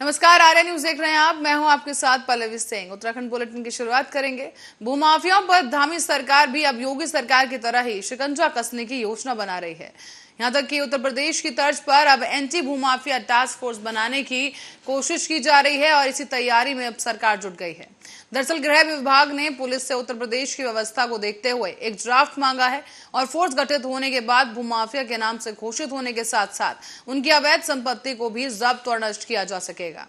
नमस्कार, आर्या न्यूज देख रहे हैं आप। मैं हूं आपके साथ पल्लवी सिंह। उत्तराखंड बुलेटिन की शुरुआत करेंगे। भूमाफियाओं पर धामी सरकार भी अब योगी सरकार की तरह ही शिकंजा कसने की योजना बना रही है। यहां तक कि उत्तर प्रदेश की तर्ज पर अब एंटी भूमाफिया टास्क फोर्स बनाने की कोशिश की जा रही है और इसी तैयारी में अब सरकार जुट गई है। दरअसल गृह विभाग ने पुलिस से उत्तर प्रदेश की व्यवस्था को देखते हुए एक ड्राफ्ट मांगा है और फोर्स गठित होने के बाद भूमाफिया के नाम से घोषित होने के साथ साथ उनकी अवैध संपत्ति को भी जब्त और नष्ट किया जा सकेगा।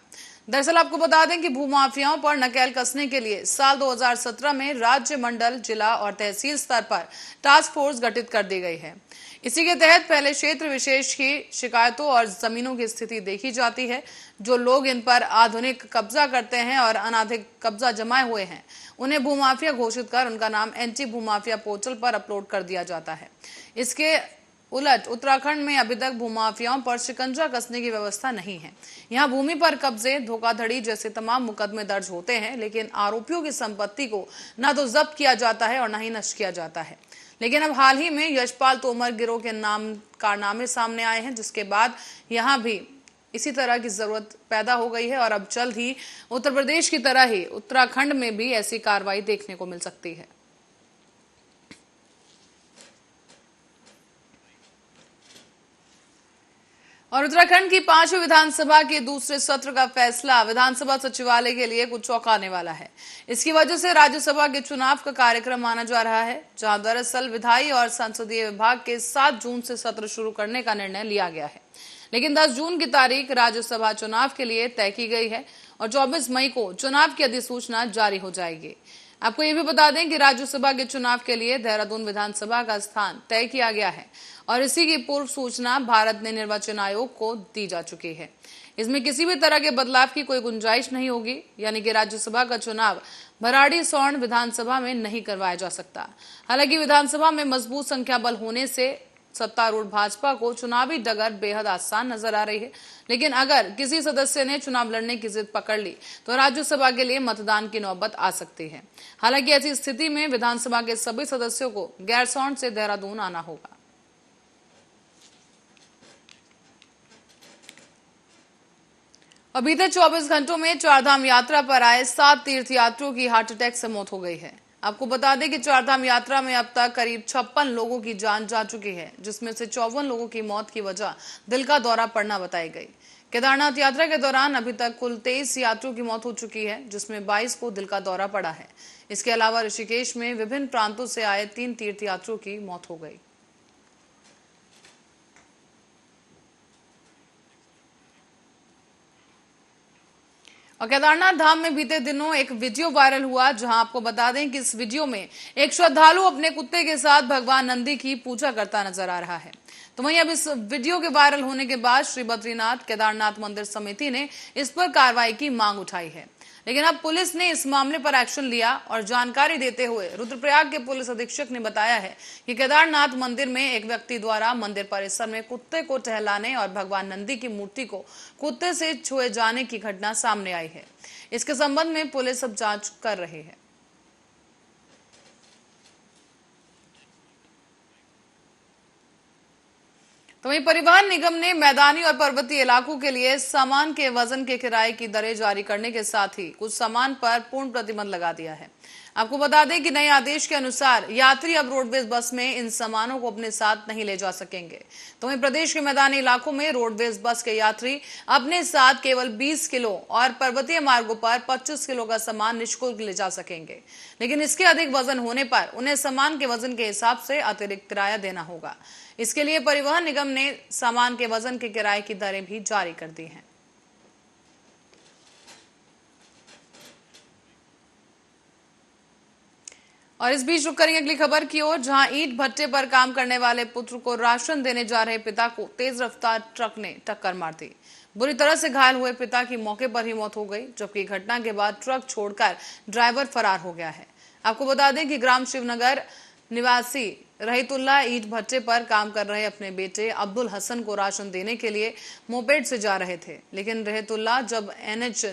दरअसल आपको बता दें कि भूमाफियाओं पर नकेल कसने के लिए साल 2017 में राज्य, मंडल, जिला और तहसील स्तर पर टास्क फोर्स गठित कर दी गई है। इसी के तहत पहले क्षेत्र विशेष की शिकायतों और जमीनों की स्थिति देखी जाती है। जो लोग इन पर आधुनिक कब्जा करते हैं और अनाधिक कब्जा जमाए हुए हैं, उन्हें भूमाफिया घोषित कर उनका नाम एंटी भूमाफिया पोर्टल पर अपलोड कर दिया जाता है। इसके उलट उत्तराखंड में अभी तक भूमाफियाओं पर शिकंजा कसने की व्यवस्था नहीं है। यहाँ भूमि पर कब्जे, धोखाधड़ी जैसे तमाम मुकदमे दर्ज होते हैं, लेकिन आरोपियों की संपत्ति को न तो जब्त किया जाता है और न ही नष्ट किया जाता है। लेकिन अब हाल ही में यशपाल तोमर गिरोह के नाम कारनामे सामने आए हैं, जिसके बाद यहाँ भी इसी तरह की जरूरत पैदा हो गई है और अब जल्द ही उत्तर प्रदेश की तरह ही उत्तराखंड में भी ऐसी कार्रवाई देखने को मिल सकती है। और उत्तराखंड की 5वीं विधानसभा के दूसरे सत्र का फैसला विधानसभा सचिवालय के लिए कुछ चौंकाने वाला है। इसकी वजह से राज्यसभा के चुनाव का कार्यक्रम माना जा रहा है, जहां दरअसल विधायी और संसदीय विभाग के 7 जून से सत्र शुरू करने का निर्णय लिया गया है। लेकिन 10 जून की तारीख राज्यसभा चुनाव के लिए तय की गई है और 24 मई को चुनाव की अधिसूचना जारी हो जाएगी। आपको ये भी बता दें कि राज्यसभा के चुनाव के लिए देहरादून विधानसभा का स्थान तय किया गया है और इसी की पूर्व सूचना भारत ने निर्वाचन आयोग को दी जा चुकी है। इसमें किसी भी तरह के बदलाव की कोई गुंजाइश नहीं होगी, यानी कि राज्यसभा का चुनाव भराड़ी सौण विधानसभा में नहीं करवाया जा सकता। हालांकि विधानसभा में मजबूत संख्या बल होने से सत्तारूढ़ भाजपा को चुनावी डगर बेहद आसान नजर आ रही है। लेकिन अगर किसी सदस्य ने चुनाव लड़ने की जिद पकड़ ली तो राज्यसभा के लिए मतदान की नौबत आ सकती है। हालांकि ऐसी स्थिति में विधानसभा के सभी सदस्यों को गैरसौंड से देहरादून आना होगा। और बीते 24 घंटों में चारधाम यात्रा पर आए 7 तीर्थयात्रियों की हार्ट अटैक से मौत हो गई है। आपको बता दें कि चारधाम यात्रा में अब तक करीब 56 लोगों की जान जा चुकी है, जिसमें से 54 लोगों की मौत की वजह दिल का दौरा पड़ना बताई गई। केदारनाथ यात्रा के दौरान अभी तक कुल 23 यात्रियों की मौत हो चुकी है, जिसमें 22 को दिल का दौरा पड़ा है। इसके अलावा ऋषिकेश में विभिन्न प्रांतों से आए 3 तीर्थयात्रियों की मौत हो गई। और केदारनाथ धाम में बीते दिनों एक वीडियो वायरल हुआ, जहां आपको बता दें कि इस वीडियो में एक श्रद्धालु अपने कुत्ते के साथ भगवान नंदी की पूजा करता नजर आ रहा है। तो वहीं अब इस वीडियो के वायरल होने के बाद श्री बद्रीनाथ केदारनाथ मंदिर समिति ने इस पर कार्रवाई की मांग उठाई है। लेकिन अब पुलिस ने इस मामले पर एक्शन लिया और जानकारी देते हुए रुद्रप्रयाग के पुलिस अधीक्षक ने बताया है कि केदारनाथ मंदिर में एक व्यक्ति द्वारा मंदिर परिसर में कुत्ते को टहलाने और भगवान नंदी की मूर्ति को कुत्ते से छुए जाने की घटना सामने आई है। इसके संबंध में पुलिस अब जांच कर रही है। तो वहीं परिवहन निगम ने मैदानी और पर्वतीय इलाकों के लिए सामान के वजन के किराए की दरें जारी करने के साथ ही कुछ सामान पर पूर्ण प्रतिबंध लगा दिया है। आपको बता दें कि नए आदेश के अनुसार यात्री अब रोडवेज बस में इन सामानों को अपने साथ नहीं ले जा सकेंगे। तो वहीं प्रदेश के मैदानी इलाकों में रोडवेज बस के यात्री अपने साथ केवल 20 किलो और पर्वतीय मार्गों पर 25 किलो का सामान निःशुल्क ले जा सकेंगे। लेकिन इसके अधिक वजन होने पर उन्हें सामान के वजन के हिसाब से अतिरिक्त किराया देना होगा। इसके लिए परिवहन निगम ने सामान के वजन के किराए की दरें भी जारी कर दी हैं। और इस बीच रुक करेंगे अगली खबर की ओर, जहां ईंट भट्टे पर काम करने वाले पुत्र को राशन देने जा रहे पिता को तेज रफ्तार ट्रक ने टक्कर मार दी। बुरी तरह से घायल हुए पिता की मौके पर ही मौत हो गई, जबकि घटना के बाद ट्रक छोड़कर ड्राइवर फरार हो गया है। आपको बता दें कि ग्राम शिवनगर निवासी रहीतुल्ला ईंट भट्टे पर काम कर रहे अपने बेटे अब्दुल हसन को राशन देने के लिए मोपेड से जा रहे थे। लेकिन रहीतुल्ला जब NH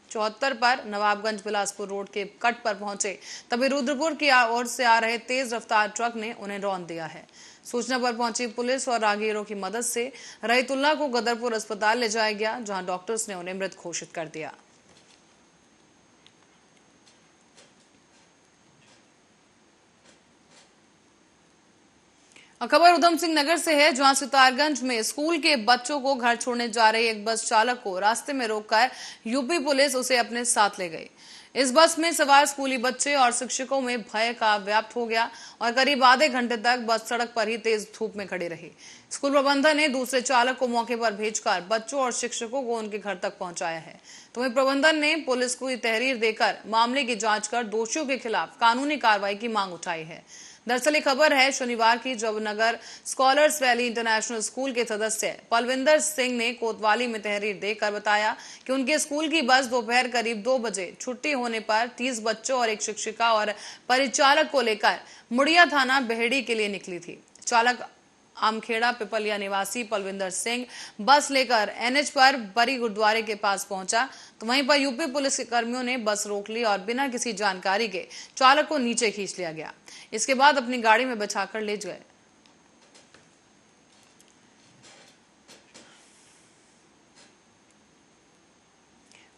74 पर नवाबगंज बिलासपुर रोड के कट पर पहुंचे, तभी रुद्रपुर की ओर से आ रहे तेज रफ्तार ट्रक ने उन्हें रौंद दिया है। सूचना पर पहुंची पुलिस और राहगीरों की मदद से रहीतुल्लाह को गदरपुर अस्पताल ले जाया गया, जहां डॉक्टर्स ने उन्हें मृत घोषित कर दिया। खबर उधम सिंह नगर से है, जहां सितारगंज में स्कूल के बच्चों को घर छोड़ने जा रही एक बस चालक को रास्ते में रोककर यूपी पुलिस उसे अपने साथ ले गई। इस बस में सवार स्कूली बच्चे और शिक्षकों में भय का व्याप्त हो गया और करीब आधे घंटे तक बस सड़क पर ही तेज धूप में खड़ी रही। स्कूल प्रबंधन ने दूसरे चालक को मौके पर भेजकर बच्चों और शिक्षकों को उनके घर तक पहुंचाया है। तो वहीं प्रबंधन ने पुलिस को तहरीर देकर मामले की जांच कर दोषियों के खिलाफ कानूनी कार्रवाई की मांग उठाई है। दरअसल ये खबर है शनिवार की, जब नगर स्कॉलर्स वैली इंटरनेशनल स्कूल के सदस्य पलविंदर सिंह ने कोतवाली में तहरीर देकर बताया कि उनके स्कूल की बस दोपहर करीब 2 बजे छुट्टी होने पर 30 बच्चों और एक शिक्षिका और परिचालक को लेकर मुड़िया थाना बेहड़ी के लिए निकली थी। चालक आमखेड़ा पिपलिया निवासी पलविंदर सिंह बस लेकर एनएच पर बरी गुरुद्वारे के पास पहुंचा, तो वहीं पर यूपी पुलिस के कर्मियों ने बस रोक ली और बिना किसी जानकारी के चालक को नीचे खींच लिया गया। इसके बाद अपनी गाड़ी में बैठाकर ले गए।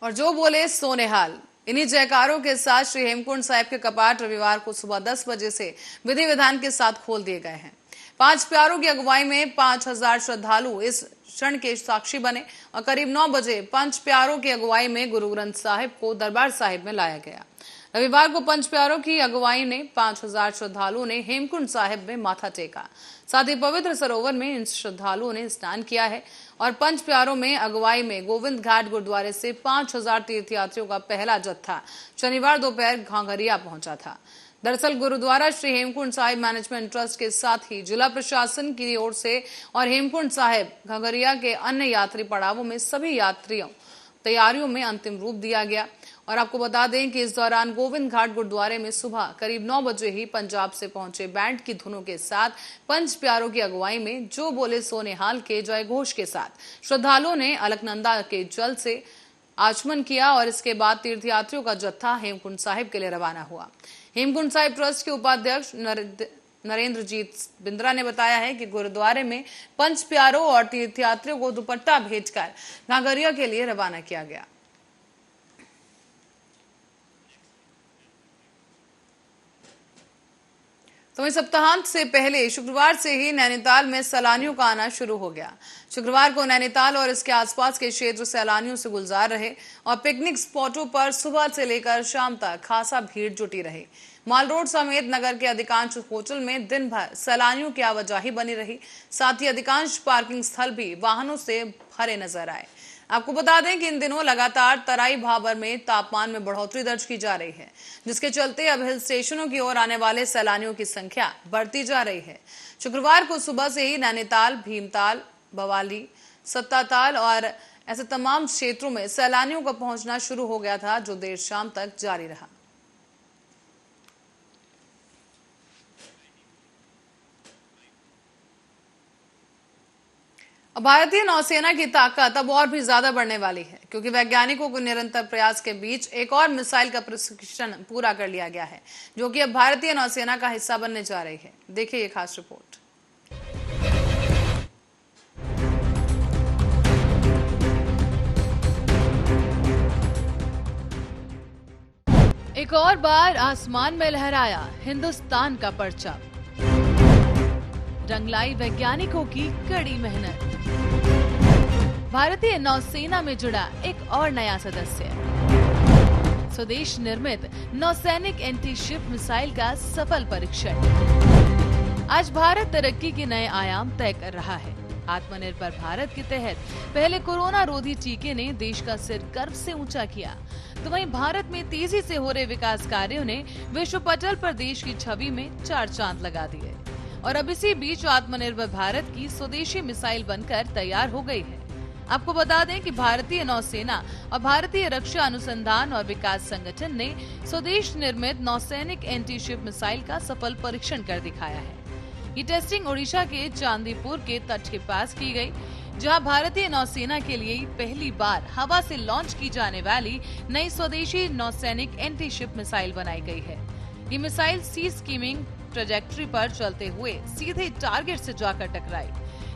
और जो बोले सोने हाल, इन्हीं जयकारों के साथ श्री हेमकुंड साहिब के कपाट रविवार को सुबह 10 बजे से विधि विधान के साथ खोल दिए गए हैं। 5 प्यारों की अगुवाई में 5000 श्रद्धालु इस क्षण के साक्षी बने और करीब 9 बजे पंच प्यारों की अगुवाई में गुरु ग्रंथ साहिब को दरबार साहिब में लाया गया। रविवार को पंच प्यारों की अगुवाई ने 5000 श्रद्धालुओं ने हेमकुंड साहिब में माथा टेका। साथ ही पवित्र सरोवर में इन श्रद्धालुओं ने स्नान किया है और पंच प्यारों में अगुवाई में गोविंद घाट गुरुद्वारे से 5000 तीर्थयात्रियों का पहला जत्था शनिवार दोपहर घाघरिया पहुंचा था। दरअसल गुरुद्वारा श्री हेमकुंड साहिब मैनेजमेंट ट्रस्ट के साथ ही जिला प्रशासन की ओर से और हेमकुंड साहिब घाघरिया के अन्य यात्री पड़ावों में सभी यात्रियों तैयारियों में अंतिम रूप दिया गया। और आपको बता दें कि इस दौरान गोविंद घाट गुरुद्वारे में सुबह करीब 9 बजे ही पंजाब से पहुंचे बैंड की धुनों के साथ पंच प्यारों की अगुवाई में जो बोले सोनेहाल के जय घोष के साथ श्रद्धालुओं ने अलकनंदा के जल से आचमन किया और इसके बाद तीर्थयात्रियों का जत्था हेमकुंड साहिब के लिए रवाना हुआ। हेमकुंड साहिब ट्रस्ट के उपाध्यक्ष नरेंद्रजीत बिंद्रा ने बताया है कि गुरुद्वारे में पंच प्यारों और तीर्थयात्रियों को दुपट्टा भेजकर घाघरिया के लिए रवाना किया गया। तो इस सप्ताहांत से पहले शुक्रवार से ही नैनीताल में सैलानियों का आना शुरू हो गया। शुक्रवार को नैनीताल और इसके आसपास के क्षेत्र सैलानियों से गुलजार रहे और पिकनिक स्पॉटों पर सुबह से लेकर शाम तक खासा भीड़ जुटी रही। माल रोड समेत नगर के अधिकांश होटल में दिन भर सैलानियों की आवाजाही बनी रही। साथ ही अधिकांश पार्किंग स्थल भी वाहनों से भरे नजर आए। आपको बता दें कि इन दिनों लगातार तराई भाबर में तापमान में बढ़ोतरी दर्ज की जा रही है, जिसके चलते अब हिल स्टेशनों की ओर आने वाले सैलानियों की संख्या बढ़ती जा रही है। शुक्रवार को सुबह से ही नैनीताल, भीमताल, बवाली, सत्ताताल और ऐसे तमाम क्षेत्रों में सैलानियों का पहुंचना शुरू हो गया था, जो देर शाम तक जारी रहा। भारतीय नौसेना की ताकत अब और भी ज्यादा बढ़ने वाली है, क्योंकि वैज्ञानिकों को निरंतर प्रयास के बीच एक और मिसाइल का प्रशिक्षण पूरा कर लिया गया है, जो कि अब भारतीय नौसेना का हिस्सा बनने जा रही है। देखिए ये खास रिपोर्ट। एक और बार आसमान में लहराया हिंदुस्तान का परचम। रंग लाई वैज्ञानिकों की कड़ी मेहनत। भारतीय नौसेना में जुड़ा एक और नया सदस्य। स्वदेश निर्मित नौसैनिक एंटी शिप मिसाइल का सफल परीक्षण। आज भारत तरक्की के नए आयाम तय कर रहा है। आत्मनिर्भर भारत के तहत पहले कोरोना रोधी टीके ने देश का सिर गर्व से ऊंचा किया, तो वहीं भारत में तेजी से हो रहे विकास कार्यों ने विश्व पटल पर देश की छवि में 4 चांद लगा दिए। और अब इसी बीच आत्मनिर्भर भारत की स्वदेशी मिसाइल बनकर तैयार हो गई है। आपको बता दें कि भारतीय नौसेना और भारतीय रक्षा अनुसंधान और विकास संगठन ने स्वदेश निर्मित नौसैनिक एंटी शिप मिसाइल का सफल परीक्षण कर दिखाया है। ये टेस्टिंग ओडिशा के चांदीपुर के तट के पास की गई। जहां भारतीय नौसेना के लिए पहली बार हवा से लॉन्च की जाने वाली नई स्वदेशी नौसैनिक एंटी शिप मिसाइल बनाई गई है। ये मिसाइल सी स्कीमिंग ट्रेजेक्ट्री पर चलते हुए सीधे टारगेट से जाकर टकराई।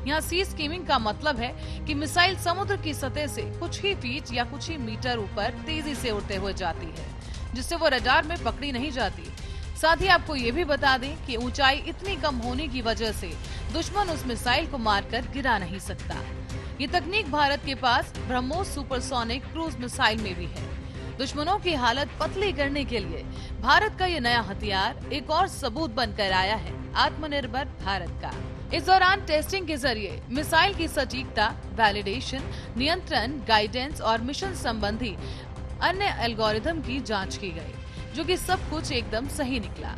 यहाँ सी स्कीमिंग का मतलब है कि मिसाइल समुद्र की सतह से कुछ ही फीट या कुछ ही मीटर ऊपर तेजी से उड़ते हुए जाती है, जिससे वो रडार में पकड़ी नहीं जाती। साथ ही आपको ये भी बता दें कि ऊंचाई इतनी कम होने की वजह से दुश्मन उस मिसाइल को मारकर गिरा नहीं सकता। ये तकनीक भारत के पास ब्रह्मोस सुपरसोनिक क्रूज मिसाइल में भी है। दुश्मनों की हालत पतली करने के लिए भारत का ये नया हथियार एक और सबूत बनकर आया है आत्मनिर्भर भारत का। इस दौरान टेस्टिंग के जरिए मिसाइल की सटीकता, वैलिडेशन, नियंत्रण, गाइडेंस और मिशन संबंधी अन्य एल्गोरिथम की जांच की गई, जो कि सब कुछ एकदम सही निकला।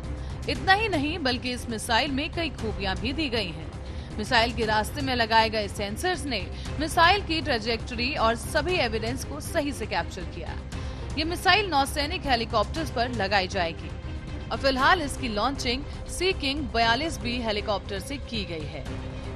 इतना ही नहीं बल्कि इस मिसाइल में कई खूबियां भी दी गई हैं। मिसाइल के रास्ते में लगाए गए सेंसर्स ने मिसाइल की ट्रेजेक्टरी और सभी एविडेंस को सही से कैप्चर किया। ये मिसाइल नौसैनिक हेलीकॉप्टर्स पर लगाई जाएगी और फिलहाल इसकी लॉन्चिंग सी किंग 42B हेलीकॉप्टर से की गई है।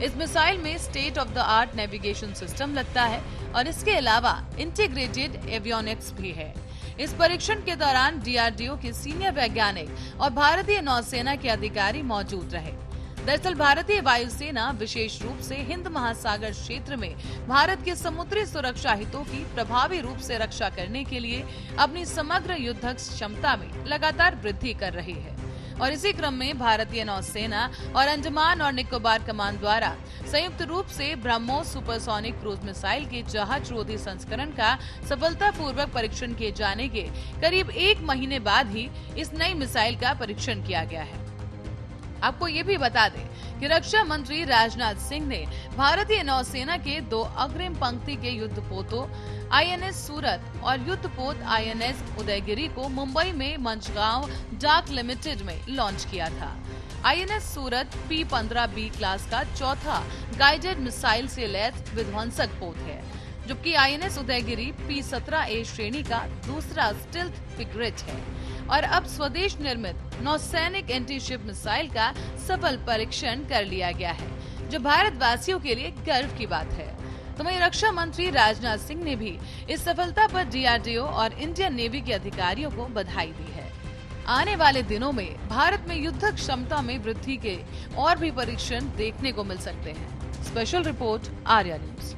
इस मिसाइल में state of the art navigation system लगता है और इसके अलावा इंटीग्रेटेड एवियोनिक्स भी है। इस परीक्षण के दौरान DRDO के सीनियर वैज्ञानिक और भारतीय नौसेना के अधिकारी मौजूद रहे। दरअसल भारतीय वायुसेना विशेष रूप से हिंद महासागर क्षेत्र में भारत के समुद्री सुरक्षा हितों की प्रभावी रूप से रक्षा करने के लिए अपनी समग्र युद्धक क्षमता में लगातार वृद्धि कर रही है और इसी क्रम में भारतीय नौसेना और अंडमान और निकोबार कमान द्वारा संयुक्त रूप से ब्रह्मोस सुपरसोनिक क्रूज मिसाइल के जहाज रोधी संस्करण का सफलतापूर्वक परीक्षण किए जाने के करीब 1 महीने बाद ही इस नई मिसाइल का परीक्षण किया गया है। आपको ये भी बता दें कि रक्षा मंत्री राजनाथ सिंह ने भारतीय नौसेना के 2 अग्रिम पंक्ति के युद्धपोतों INS सूरत और युद्धपोत INS उदयगिरी को मुंबई में मंचगांव डाक लिमिटेड में लॉन्च किया था। INS सूरत P-15B क्लास का चौथा गाइडेड मिसाइल से लैस विध्वंसक पोत है, जबकि INS उदयगिरी P-17A श्रेणी का दूसरा स्टिल्थ फ्रिगेट है और अब स्वदेश निर्मित नौसैनिक एंटी शिप मिसाइल का सफल परीक्षण कर लिया गया है, जो भारतवासियों के लिए गर्व की बात है। तो वहीं रक्षा मंत्री राजनाथ सिंह ने भी इस सफलता पर DRDO और इंडियन नेवी के अधिकारियों को बधाई दी है। आने वाले दिनों में भारत में युद्धक क्षमता में वृद्धि के और भी परीक्षण देखने को मिल सकते हैं। Special report, Arya news.